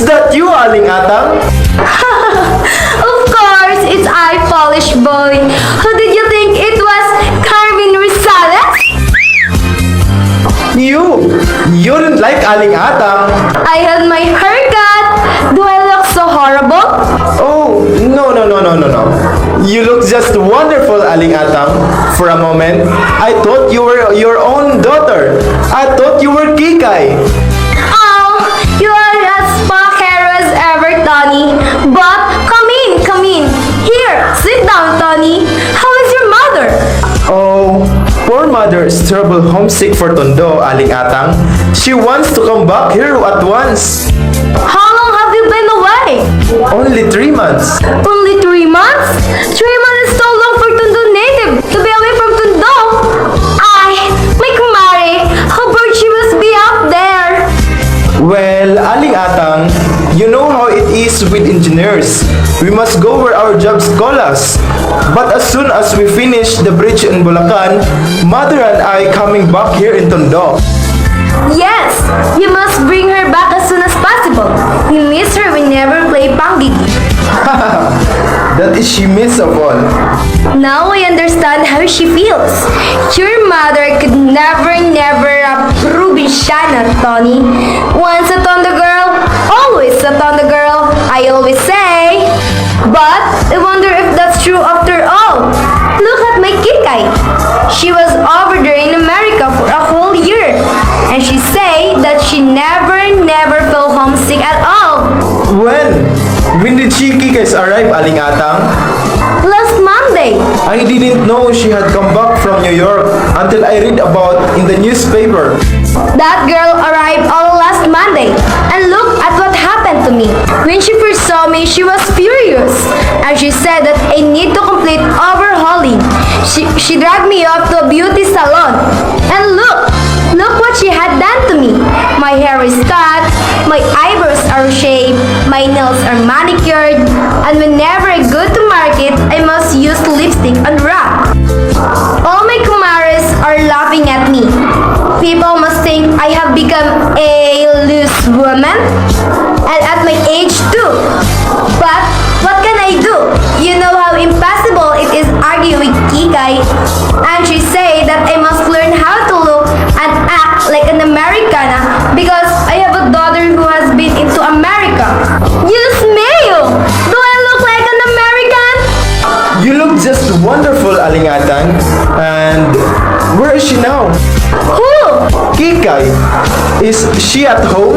Is that you, Aling Atang? Of course, it's I, Polish boy. Who did you think it was? Carmen Rosales? You didn't like Aling Atang. I had my haircut. Do I look so horrible? Oh, no. You look just wonderful, Aling Atang. For a moment, I thought you were your own daughter. I thought you were Kikay. Oh, you are as sparkle as ever, Tony. But come in. Here, sit down, Tony. How is your mother? Oh, poor mother is terrible homesick for Tondo, Aling Atang. She wants to come back here at once. How long have you been away? Only 3 months. Only 3 months? 3 months is so long for Tondo native to be away from Tondo. My kumare, how bored she must be out there. Well, Aling Atang, you know how it is with engineers. We must go where our jobs call us. But as soon as we finish the bridge in Bulacan, Mother and I coming back here in Tondo. Yes, you must bring her back as soon as possible. We miss her whenever we play Panggigi. That is she miss of all. Now I understand how she feels. Your mother could never approve Shana, Tony. Once a Tondo girl, always a Tondo girl, I always say. But I wonder if that's true after all. Look at my Kikay. She was over there in America for a whole year. And she say that she never felt homesick at all. When did she Kikay's arrive, Aling Atang? Last Monday. I didn't know she had come back from New York until I read about in the newspaper. That girl arrived all last Monday, and look at what happened to me. When she first saw me, she was furious, and she said that I need to complete overhauling. She dragged me off to a beauty salon, and look what she had done to me. My hair is cut, my eyebrows are shaved, my nails are manicured, and whenever I go to market, I must use lipstick and wrap. All my kumares are laughing at me. People must think I have become a loose woman, and at my age too. But what can I do? You know how impossible it is arguing with Kikay, and she say that I must learn how to look and act like an Americana because I have a daughter who has been into America. Dios mío! Do I look like an American? You look just wonderful, Aling Atang. And where is she now? Who? Kikay. Is she at home?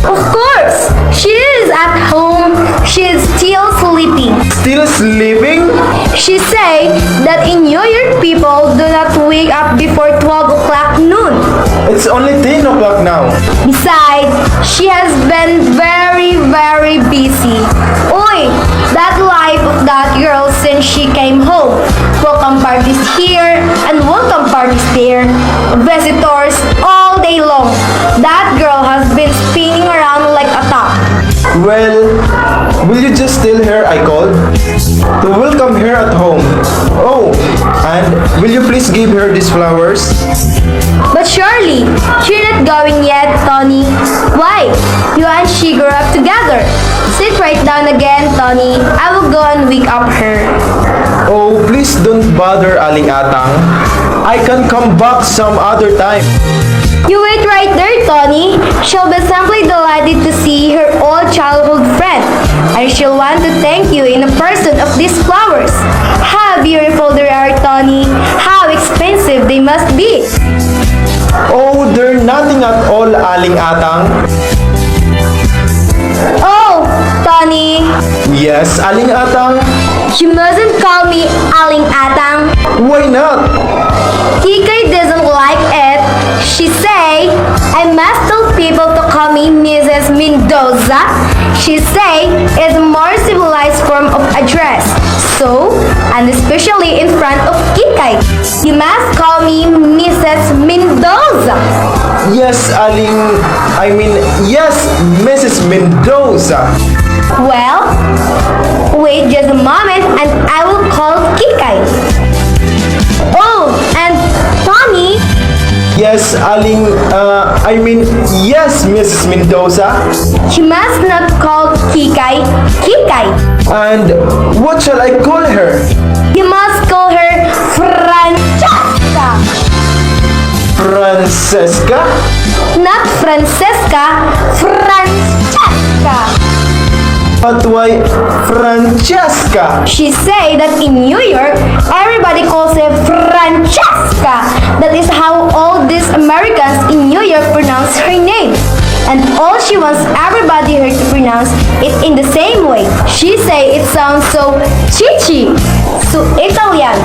Of course, she is at home. She is still sleeping. Still sleeping? She say that in New York people do not wake up before 12 o'clock noon. It's only 10 o'clock now. Besides, she has been very busy. Oy, that life of that girl since she came home. Welcome parties here and welcome parties there. Visitors all day long. That girl has been spinning around like a top. Well, will you just tell her I called? To welcome her at home. Oh, and will you please give her these flowers? But surely, you're not going yet, Tony. Why? You and she grew up together. Sit right down again, Tony. I will go and wake up her. Oh, please don't bother, Aling Atang. I can come back some other time. You wait right there, Tony. She'll be simply delighted to see her old childhood friend. And she'll want to thank you in the person of these flowers. How beautiful they are, Tony. How expensive they must be. Oh, they're nothing at all, Aling Atang. Oh, Tony. Yes, Aling Atang. You mustn't call me Aling Atang. Why not? Kikay doesn't like it. She say, I must tell people to call me Mrs. Mendoza. She say it's a more civilized form of address. So, and especially in front of Kikay, you must call me Mrs. Mendoza. Yes, yes, Mrs. Mendoza. Well, wait just a moment and I will call Kikay. Oh, and Tommy, Yes, Yes, yes, Mrs. Mendoza. You must not call Kikay, Kikay. And what shall I call her? You must call her Francesca. Francesca? Not Francesca, Francesca. But why Francesca? She say that in New York, everybody calls her Francesca. That is how all these Americans in New York pronounce her name. And all she wants everybody her to pronounce it in the same way. She say it sounds so chichi, so Italian.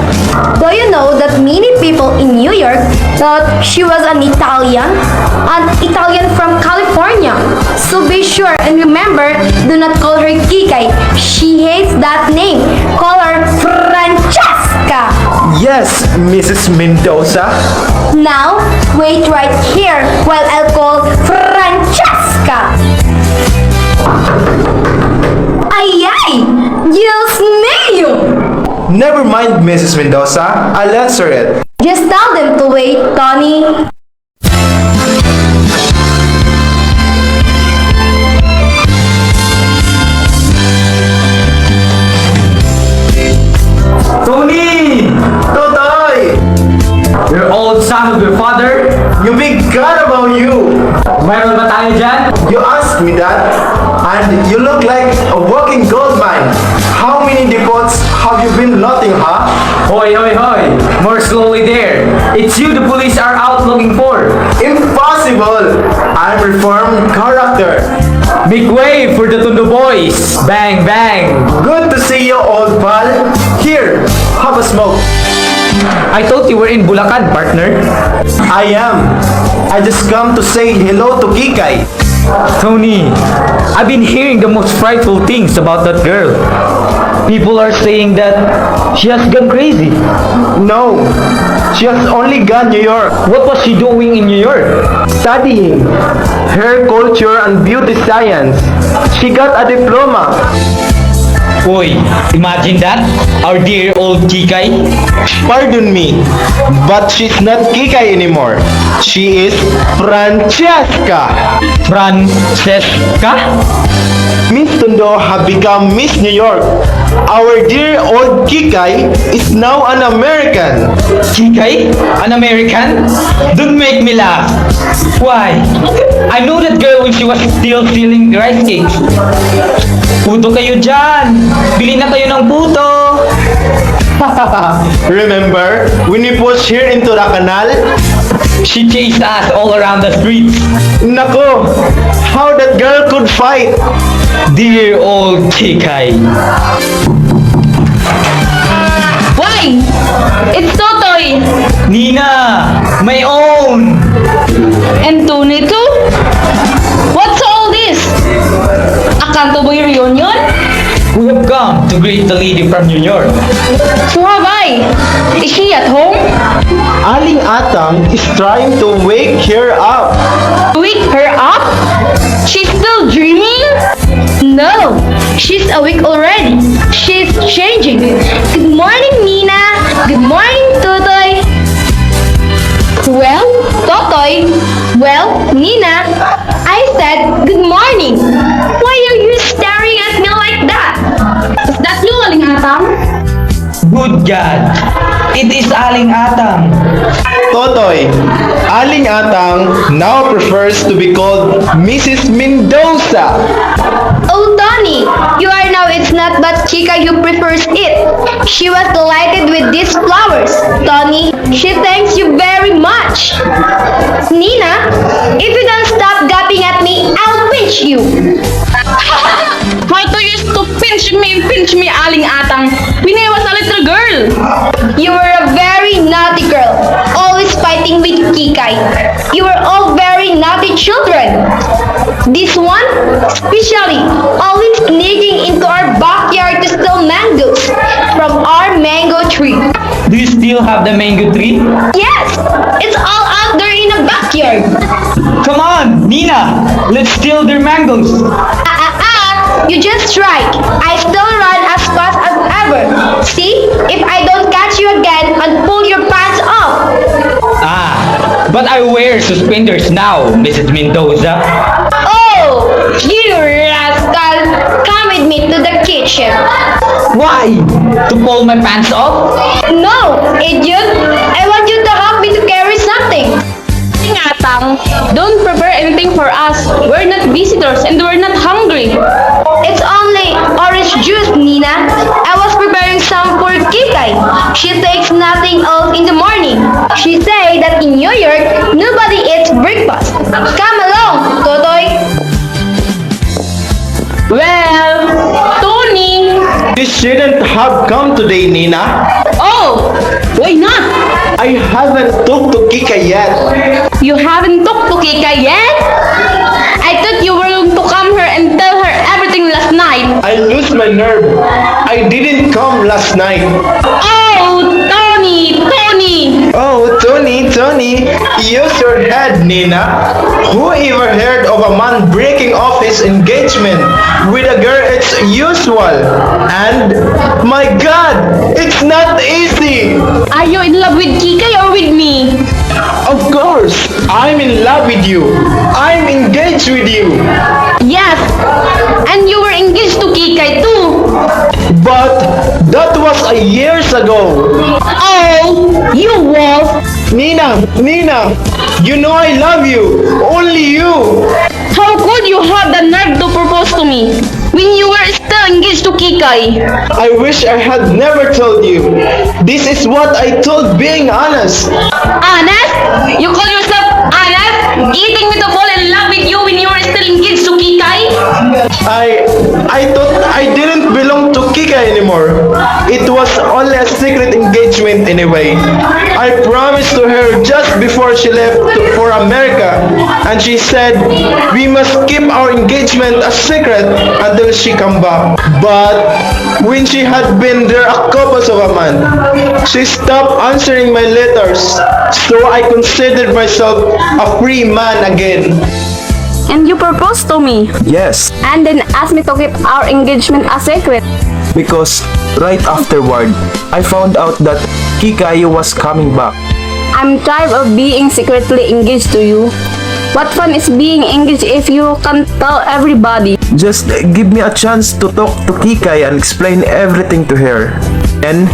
Do you know that many people in New York thought she was an Italian from California? So be sure and remember, do not call her Kikay. She hates that name. Call her Francesca. Yes, Mrs. Mendoza. Now, wait right here while I'll call Francesca. Ay, ay! Dios mío! Never mind, Mrs. Mendoza. I'll answer it. Just tell them to wait, Tony. Tony! Totoy! Your old son of your father? You big god about you! Mayroon ba tayo dyan? You asked me that, and you look like a walking gold mine. How many depots have you been looting, huh? Hoy, hoy, hoy! More slowly there. It's you the police are out looking for. Impossible! I'm reformed character. Make way for the Tondo boys. Bang, bang. Good to see you, old pal. Here, have a smoke. I thought you were in Bulacan, partner. I am. I just come to say hello to Kikay. Tony, I've been hearing the most frightful things about that girl. People are saying that she has gone crazy. No, she has only gone New York. What was she doing in New York? Studying hair culture and beauty science. She got a diploma. Boy, imagine that. Our dear old Kikay. Pardon me, but she's not Kikay anymore. She is Francesca. Francesca? Miss Tondo have become Miss New York. Our dear old Kikay is now an American. Kikay? An American? Don't make me laugh. Why? I know that girl when she was still stealing rice cakes. Puto kayo dyan! Bili na kayo ng puto! Remember when we pushed here into the canal? She chased us all around the streets. Nako, how that girl could fight. Dear old Kikay. Why? It's Totoy! Nina! My own! And Tony too? What's all this? A Canto Boy reunion? We have come to greet the lady from New York. So have I. Is she at home? Aling Atang is trying to wake her up. Wake her up? She's still dreaming? No, she's awake already. She's changing. Good morning, Nina. Good morning, Totoy. Well, Totoy. Well, Nina. I said good morning. Why are you staring at me like that? Is that you, Aling Atang? Good God! It is Aling Atang. Totoy, Aling Atang now prefers to be called Mrs. Mendoza. Oh, Tony, you are now it's not but Chica who prefers it. She was delighted with these flowers. Tony, she thanks you very much. Nina, if you don't stop gapping at me, I'll pinch you. Why do you used to pinch me, Aling Atang? When I was a little girl. You were a very naughty girl, always fighting with Kikay. You were all very naughty children. This one, especially, always sneaking into our backyard to steal mangoes from our mango tree. Do you still have the mango tree? Yes, it's all out there in the backyard. Come on, Nina! Let's steal their mangoes! You just try. I still run as fast as ever. See, if I don't catch you again and pull your pants off. But I wear suspenders now, Mrs. Mendoza. Oh, you rascal! Come with me to the kitchen. Why? To pull my pants off? No, idiot! I want you to help me to carry something. Ingatang, don't prepare anything for us. We're not visitors and we're not hungry. It's only orange juice, Nina. I was preparing some for Kikay. She takes nothing else in the morning. She say that in New York, nobody eats breakfast. Come along, Totoy. Well, Tony. You shouldn't have come today, Nina. Oh, why not? I haven't talked to Kika yet. You haven't talked to Kika yet? I thought you were going to come here and tell her everything last night. I lose my nerve. I didn't come last night. Oh, Tony! Oh, Tony, use your head, Nina. Who ever heard of a man breaking off his engagement with a girl? It's usual. And, my God, it's not easy. Are you in love with Kika or with me? Of course, I'm in love with you. I'm engaged with you. Yes, and you were engaged to Kika too. But that was years ago. Oh, you wolf! Nina, you know I love you. Only you. How could you have the nerve to propose to me when you were still engaged to Kikay? I wish I had never told you. This is what I told, being honest. Honest? You call yourself honest? Getting me to fall in love with you when you were still engaged to Kikay? I thought I didn't belong to Kika anymore. It was only a secret engagement anyway. I promised to her just before she left for America, and she said we must keep our engagement a secret until she come back. But when she had been there a couple of a month, she stopped answering my letters, so I considered myself a free man again. And you proposed to me, Yes, and then asked me to keep our engagement a secret. because right afterward, I found out that Kikayo was coming back. I'm tired of being secretly engaged to you. What fun is being engaged if you can't tell everybody? Just give me a chance to talk to Kikay and explain everything to her. And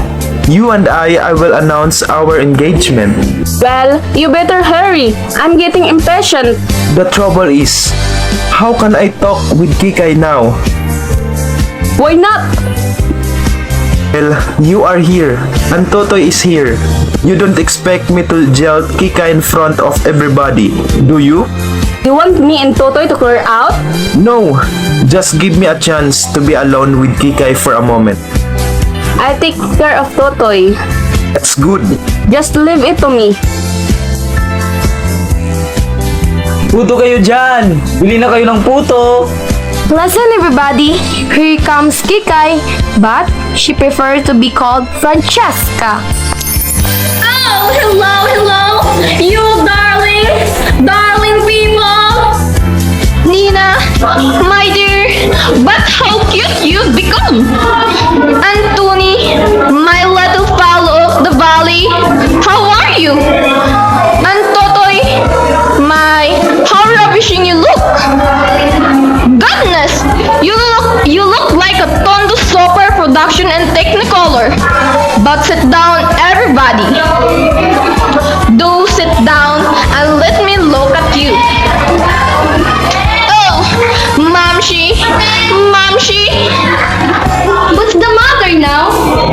you and I will announce our engagement. Well, you better hurry. I'm getting impatient. The trouble is, how can I talk with Kikay now? Why not? Well, you are here, and Totoy is here. You don't expect me to yell Kikay in front of everybody, do you? You want me and Totoy to clear out? No, just give me a chance to be alone with Kikay for a moment. I'll take care of Totoy. That's good. Just leave it to me. Puto kayo dyan! Bili na kayo ng puto! Listen everybody, here comes Kikay, but she prefers to be called Francesca. Oh, hello, you darling people! Nina, my dear, but how cute you've become! And Tony, my little fellow of the valley, how are you? And Totoy, how ravishing you look! Goodness, you look like a Tondo Super production and Technicolor. But sit down, everybody. Do sit down and let me look at you. Oh, Mamshi. What's the matter now?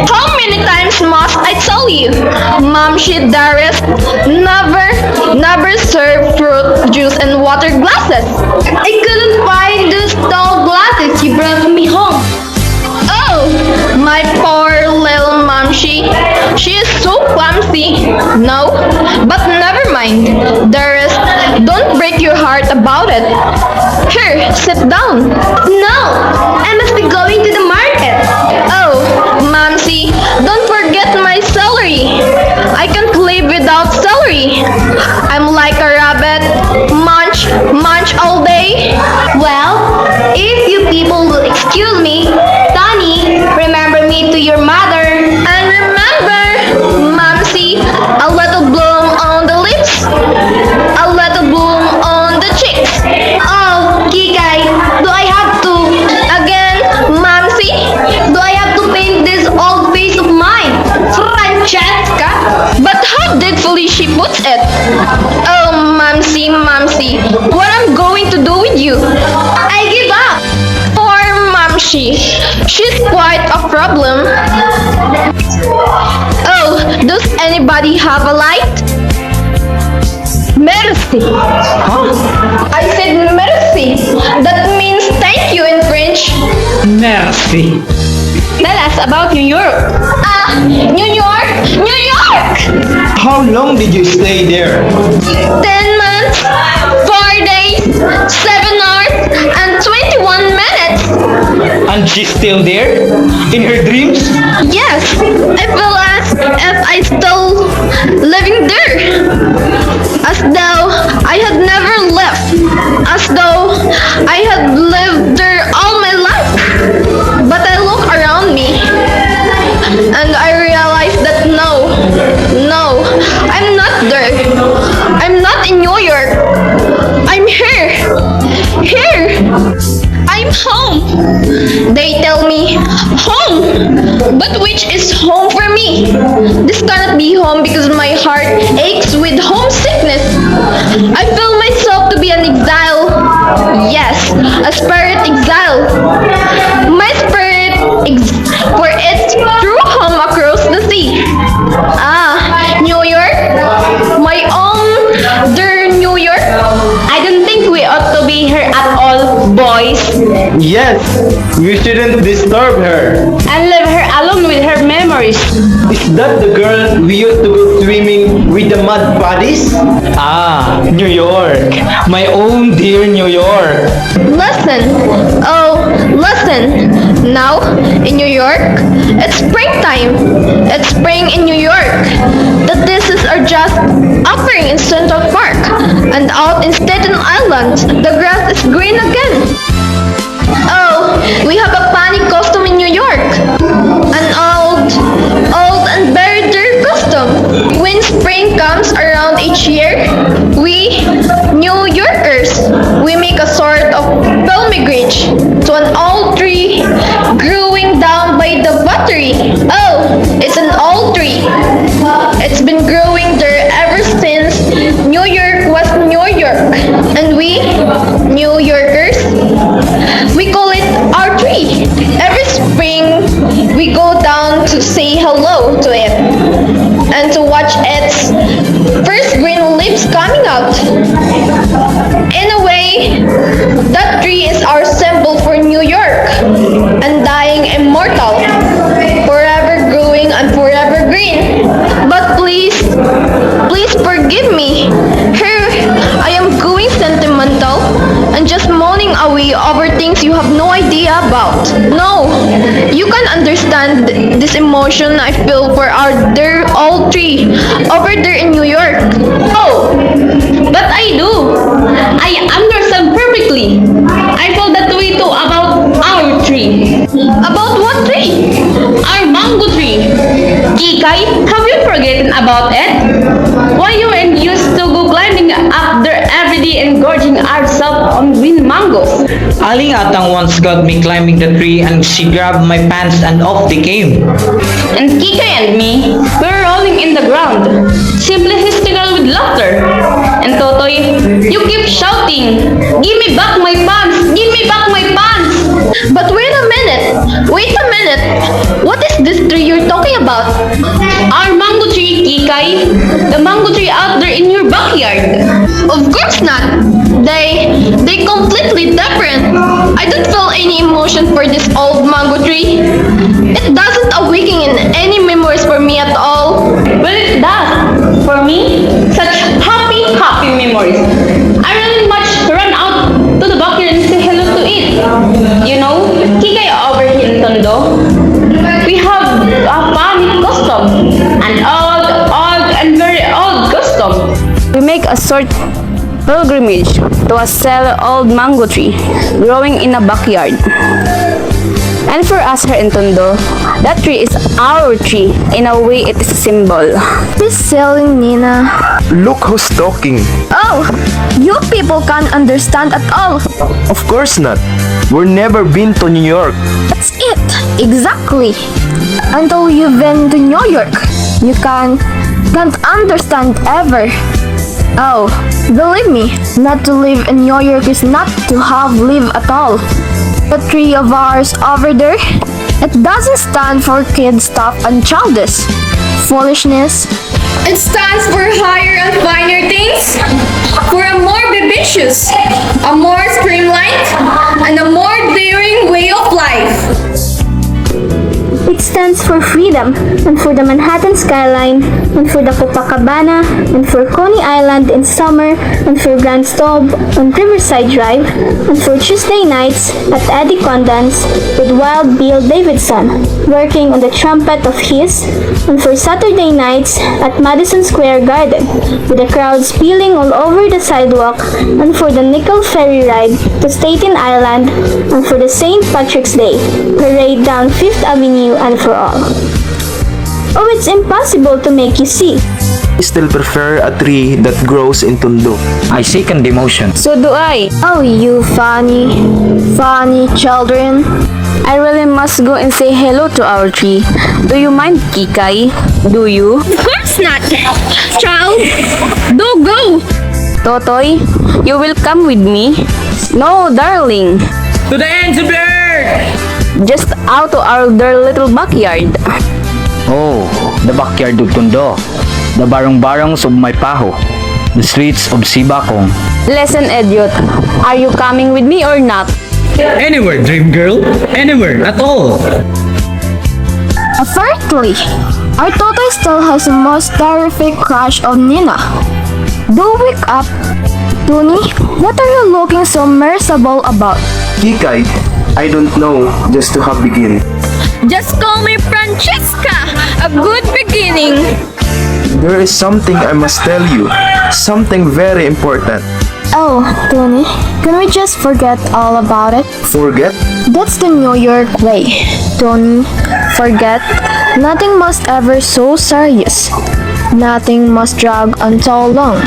How many times must I tell you? Mamshi Darius never serve fruit juice in water glasses. I couldn't find those tall glasses you brought me home. Oh, my poor little Mamshi. She is so clumsy. No, but never mind. Darius, don't break your heart about it. Here, sit down. No, I must be going to the market. Oh, Mamsi, don't forget my celery. I can't live without celery. I'm like a rabbit. Munch all day. Well, if you people will excuse me, Tony, remember me to your mother. And remember, Mamsi, a little bloom on the lips she? She's quite a problem. Oh, does anybody have a light? Merci. I said merci. That means thank you in French. Merci. Tell us about New York. New York? New York! How long did you stay there? 10 months, 4 days, 7 hours, and 21 minutes. And she's still there? In her dreams? Yes, I feel as if I still living there. As though I had never left. As though I had lived there all my life. But I look around me and I realize that no, I'm not there. I'm not in New York. I'm here. I'm home. They tell me home. But which is home for me? This cannot be home because my heart aches with homesickness. I feel myself to be an exile. Yes, a spirit exile. My spirit for its true home across the sea. New York? My own dear New York? I don't think we ought to be here at all, boys. Yes, we shouldn't disturb her. And leave her alone with her memories. Is that the girl we used to go swimming with the mud bodies? New York. My own dear New York. Listen. Now, in New York, it's springtime. It's spring in New York. The dishes are just offering in Central Park. And out in Staten Island, the grass is green again. Oh, we have a funny costume in New York. An old and very dear costume. When spring comes around each year, we, New Yorkers, we make a sort of pilgrimage to an old tree growing down by the battery. Oh, it's an old tree. It's been growing there ever since New York was New York. And we, New Yorkers, we call it our tree. Every spring, we go down to say hello to it and to watch its first green leaves coming out. In a way, that tree is our symbol for New York, undying, immortal, forever growing and forever green. But please forgive me. Here, I am going sentimental and just moaning away over things you have no idea about. No, you can understand this emotion I feel for our dear old tree over there in New York. Oh, but I do. I understand perfectly. I feel that way too about our tree. About what tree? Our mango tree. Kikai, have you forgotten about it? Why you and used to go climbing up there every day and gorging ourselves on green mangoes? Aling Atang once got me climbing the tree and she grabbed my pants and off they came. And Kikai and me were rolling in the ground, simply hysterical with laughter. And Totoy, you keep shouting, "Give me back my pants! Give me back my pants!" But wait a minute. What is this tree you're talking about? Our mango tree, Kikai. The mango tree out there in your backyard. Of course not. They completely different. I don't feel any emotion for this old mango tree. It doesn't awaken in any memories for me at all. Well, it does. For me, such happy memories. I really much run out to the backyard and say hello to it. You know, Kikai over here in Tondo, we have a funny custom. An old and very old custom. We make a sort pilgrimage to a sad old mango tree growing in a backyard. And for us here in Tondo, that tree is our tree. In a way, it is a symbol. This selling, Nina. Look who's talking. Oh, you people can't understand at all. Of course not. We've never been to New York. That's it. Exactly. Until you've been to New York, you can't understand ever. Oh, believe me, not to live in New York is not to have lived at all. The tree of ours over there, it doesn't stand for kid stuff and childish foolishness. It stands for higher and finer things, for a more vivacious, a more streamlined, and a more daring way of life. It stands for freedom, and for the Manhattan skyline, and for the Copacabana, and for Coney Island in summer, and for Grand Staub on Riverside Drive, and for Tuesday nights at Eddie Condon's with Wild Bill Davidson, working on the trumpet of his, and for Saturday nights at Madison Square Garden, with the crowd spilling all over the sidewalk, and for the nickel ferry ride to Staten Island, and for the St. Patrick's Day parade down Fifth Avenue and for all. Oh, it's impossible to make you see. I still prefer a tree that grows in Tondo. I second the motion. So do I. Oh, you funny children. I really must go and say hello to our tree. Do you mind, Kikay? Do you? Of course not, child. Do go. Totoy, you will come with me? No, darling. To the ends of the earth! Just out to our dear little backyard. Oh, the backyard of Tondo. The barong-barongs of Maypaho. The streets of Sibakong. Listen, idiot. Are you coming with me or not? Anywhere, dream girl. Anywhere at all. Apparently, our Totoy still has the most terrific crush on Nina. Do wake up. Tony, what are you looking so merciful about? Kikay, I don't know, just to have begin. Just call me Francesca. A good beginning. There is something I must tell you. Something very important. Oh, Tony, can we just forget all about it? Forget? That's the New York way. Tony, forget. Nothing must ever so serious. Nothing must drag on so long.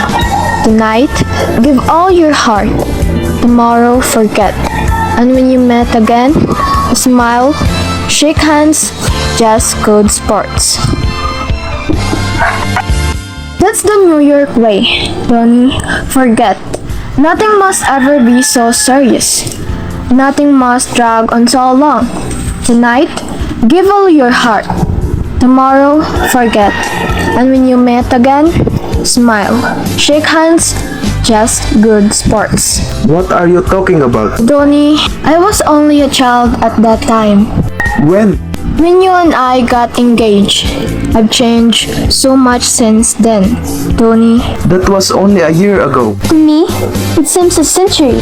Tonight, give all your heart. Tomorrow, forget. And when you met again, smile, shake hands, just good sports. That's the New York way, Tony. Forget. Nothing must ever be so serious. Nothing must drag on so long. Tonight, give all your heart. Tomorrow, forget. And when you met again, smile, shake hands, just good sports. What are you talking about? Tony, I was only a child at that time. When? When you and I got engaged, I've changed so much since then, Tony. That was only a year ago. To me, it seems a century.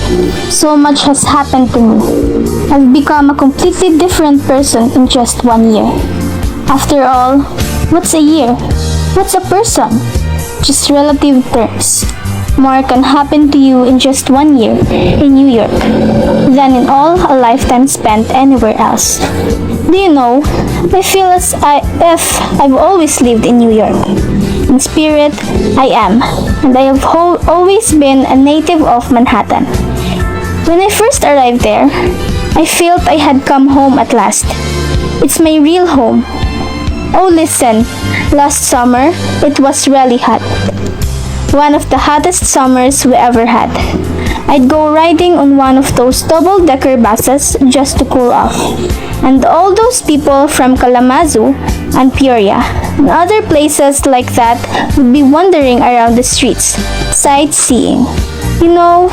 So much has happened to me. I've become a completely different person in just 1 year. After all, what's a year? What's a person? Just relative terms. More can happen to you in just 1 year in New York than in all a lifetime spent anywhere else. Do you know, I feel as if I've always lived in New York. In spirit, I am, and I have always been a native of Manhattan. When I first arrived there, I felt I had come home at last. It's my real home. Oh, listen, last summer, it was really hot. One of the hottest summers we ever had. I'd go riding on one of those double-decker buses just to cool off. And all those people from Kalamazoo and Peoria and other places like that would be wandering around the streets, sightseeing. You know,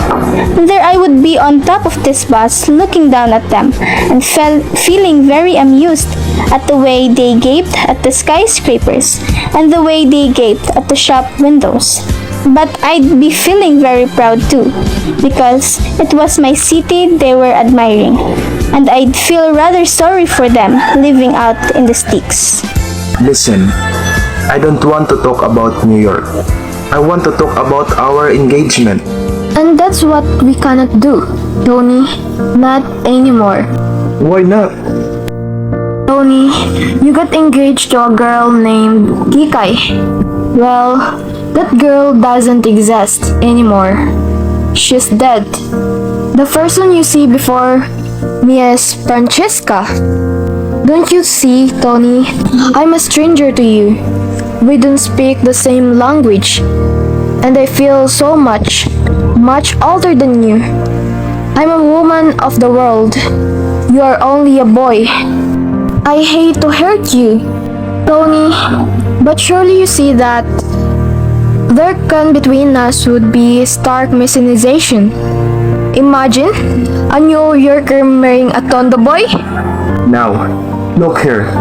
there I would be on top of this bus looking down at them and feeling very amused at the way they gaped at the skyscrapers and the way they gaped at the shop windows. But I'd be feeling very proud too, because it was my city they were admiring, and I'd feel rather sorry for them living out in the sticks. Listen, I don't want to talk about New York. I want to talk about our engagement. And that's what we cannot do, Tony. Not anymore. Why not? Tony, you got engaged to a girl named Kikay. Well, that girl doesn't exist anymore. She's dead. The person you see before me is Francesca. Don't you see, Tony? I'm a stranger to you. We don't speak the same language. And I feel so much older than you. I'm a woman of the world. You are only a boy. I hate to hurt you, Tony, but surely you see that there can between us would be stark misunderstanding. Imagine a New Yorker marrying a Tondo boy. Now, look here.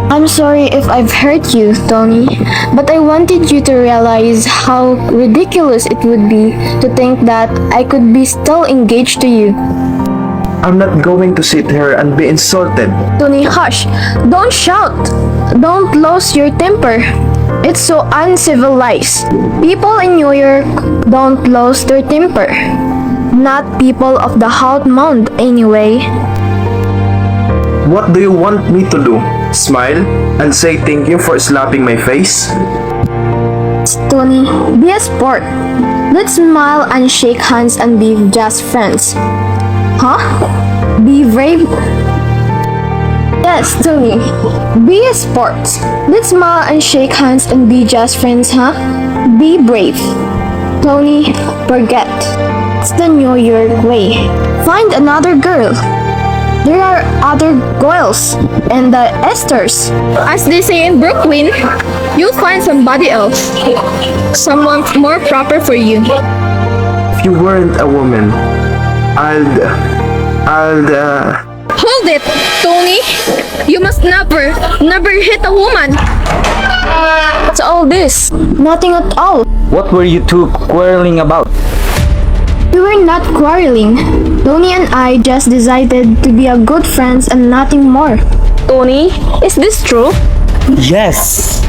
I'm sorry if I've hurt you, Tony, but I wanted you to realize how ridiculous it would be to think that I could be still engaged to you. I'm not going to sit here and be insulted. Tony, hush! Don't shout! Don't lose your temper. It's so uncivilized. People in New York don't lose their temper. Not people of the Hot Mound, anyway. What do you want me to do? Smile and say thank you for slapping my face? Tony, be a sport. Let's smile and shake hands and be just friends. Huh? Be brave? Yes, Tony. Be a sport. Let's smile and shake hands and be just friends, huh? Be brave. Tony, forget. It's the New York way. Find another girl. There are other girls and the Esthers. As they say in Brooklyn, you'll find somebody else. Someone more proper for you. If you weren't a woman, Hold it, Tony! You must never hit a woman! What's all this? Nothing at all. What were you two quarreling about? We were not quarreling. Tony and I just decided to be a good friends and nothing more. Tony, is this true? Yes.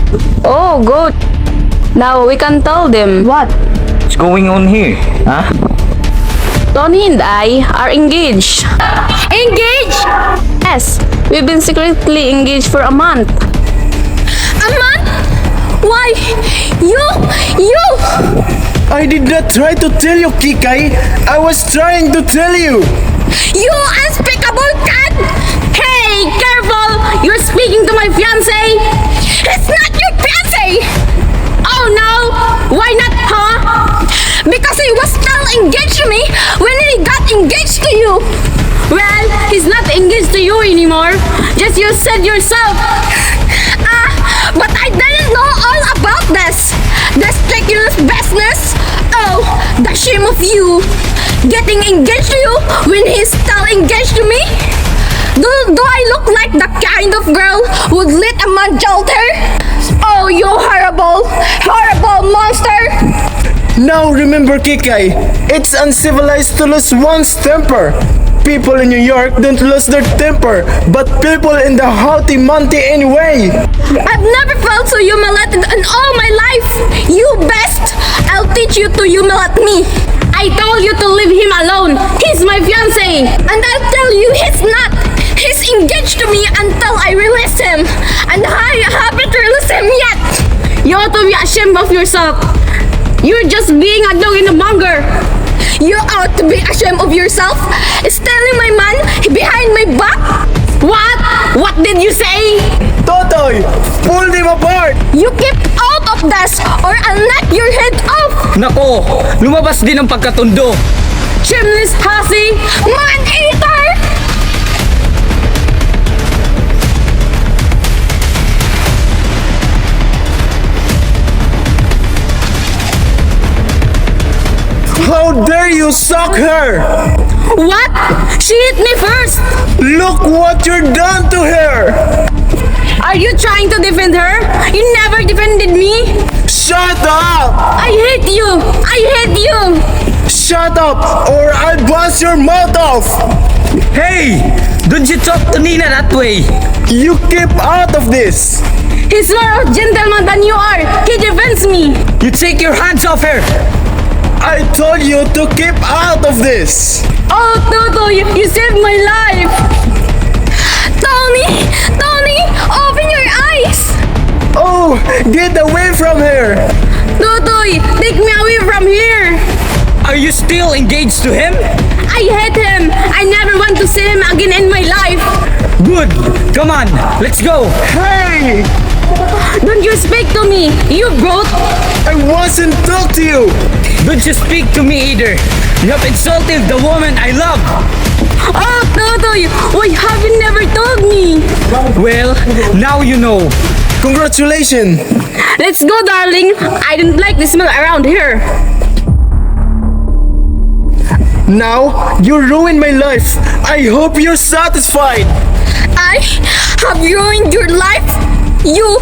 Oh, good. Now we can tell them. What? What's going on here? Huh? Tony and I are engaged. Engaged? Yes, we've been secretly engaged for a month. A month? Why? You! I did not try to tell you, Kikay. I was trying to tell you. You unspeakable cat! Hey, careful! You're speaking to my fiancé! It's not your fiancé! Oh no! Why not, huh? Because he was still engaged to me when he got engaged to you! Well, he's not engaged to you anymore. Just you said yourself. But I didn't know all about this. This ridiculous business. Oh, the shame of you. Getting engaged to you when he's still engaged to me? Do I look like the kind of girl who'd let a man jolt her? Oh, you horrible monster! Now remember, Kikay, it's uncivilized to lose one's temper. People in New York don't lose their temper, but people in the Houghty Monty anyway. I've never felt so humiliated in all my life. You best. I'll teach you to humiliate me. I told you to leave him alone. He's my fiancé. And I'll tell you he's not. He's engaged to me until I release him. And I haven't released him yet. You ought to be ashamed of yourself. You're just being a dog in a monger. You ought to be ashamed of yourself. Stealing my man behind my back. What? What did you say? Totoy, pull them apart. You keep out of this or I'll knock your head off. Nako, lumabas din ang pagkatundo. Shameless hussy! Man-eater! How dare you suck her? What? She hit me first! Look what you're done to her. Are you trying to defend her? You never defended me! Shut up. I hate you! I hate you! Shut up or I'll bust your mouth off. Hey! Don't you talk to Nina that way! You keep out of this. He's more of a gentleman than you are! He defends me! You take your hands off her! I told you to keep out of this. Oh, Toto, you saved my life! Tony! Tony! Open your eyes! Oh, get away from her. Tutoy, take me away from here! Are you still engaged to him? I hate him! I never want to see him again in my life! Good! Come on, let's go! Hey, Don't you speak to me, you brute! I wasn't talk to you. Don't you speak to me either! You have insulted the woman I love! Oh, Totoy, why have you never told me? Well, now you know. Congratulations! Let's go, darling. I don't like the smell around here. Now, you ruined my life. I hope you're satisfied. I have ruined your life. You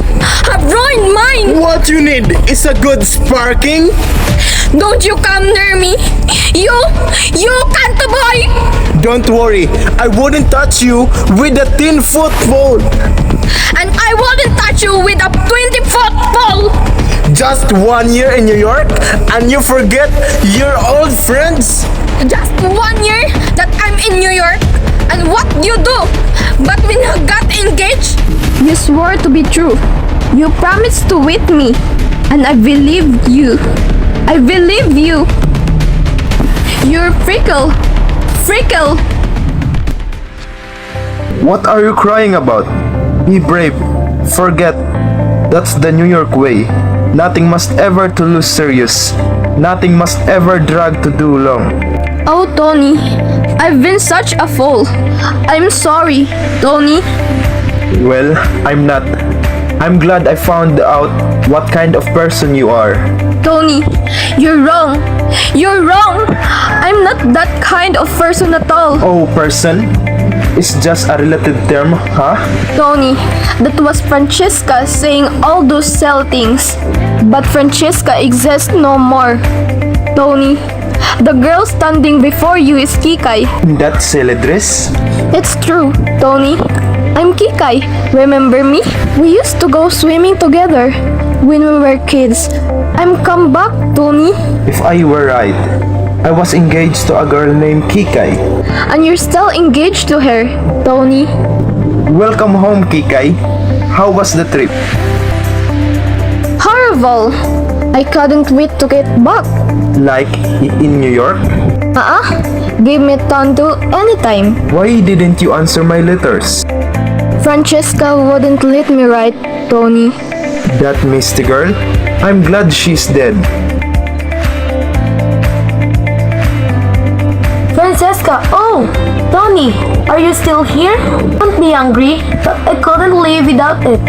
have ruined mine. What you need is a good sparking. Don't you come near me. You can't boy. Don't worry, I wouldn't touch you with a 10-foot pole. And I wouldn't touch you with a 20-foot pole. Just 1 year in New York and you forget your old friends? Just 1 year that I'm in New York. And what you do? But when you got engaged, you swore to be true. You promised to with me. And I believed you. I believe you. You're Frickle. Frickle. What are you crying about? Be brave. Forget. That's the New York way. Nothing must ever to lose serious. Nothing must ever drag to do long. Oh, Tony. I've been such a fool. I'm sorry, Tony. Well, I'm not. I'm glad I found out what kind of person you are. Tony, you're wrong. You're wrong. I'm not that kind of person at all. Oh, person? It's just a relative term, huh? Tony, that was Francesca saying all those silly things. But Francesca exists no more. Tony, the girl standing before you is Kikay. That silly dress? It's true, Tony. I'm Kikay. Remember me? We used to go swimming together when we were kids. I'm come back, Tony. If I were right, I was engaged to a girl named Kikay. And you're still engaged to her, Tony. Welcome home, Kikay. How was the trip? Horrible. I couldn't wait to get back. Like in New York? Give me time to anytime. Why didn't you answer my letters? Francesca wouldn't let me write, Tony. That misty girl? I'm glad she's dead. Francesca, oh, Tony, are you still here? Don't be angry, but I couldn't live without it.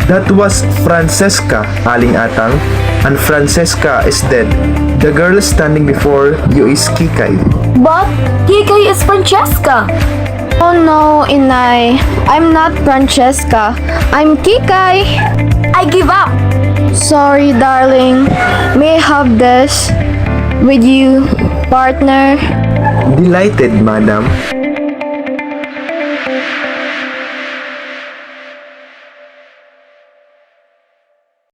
That was Francesca, Aling Atang, and Francesca is dead. The girl standing before you is Kikay. But Kikay is Francesca. Oh no, Inay. I'm not Francesca. I'm Kikay. I give up. Sorry, darling. May I have this with you, partner? Delighted, madam.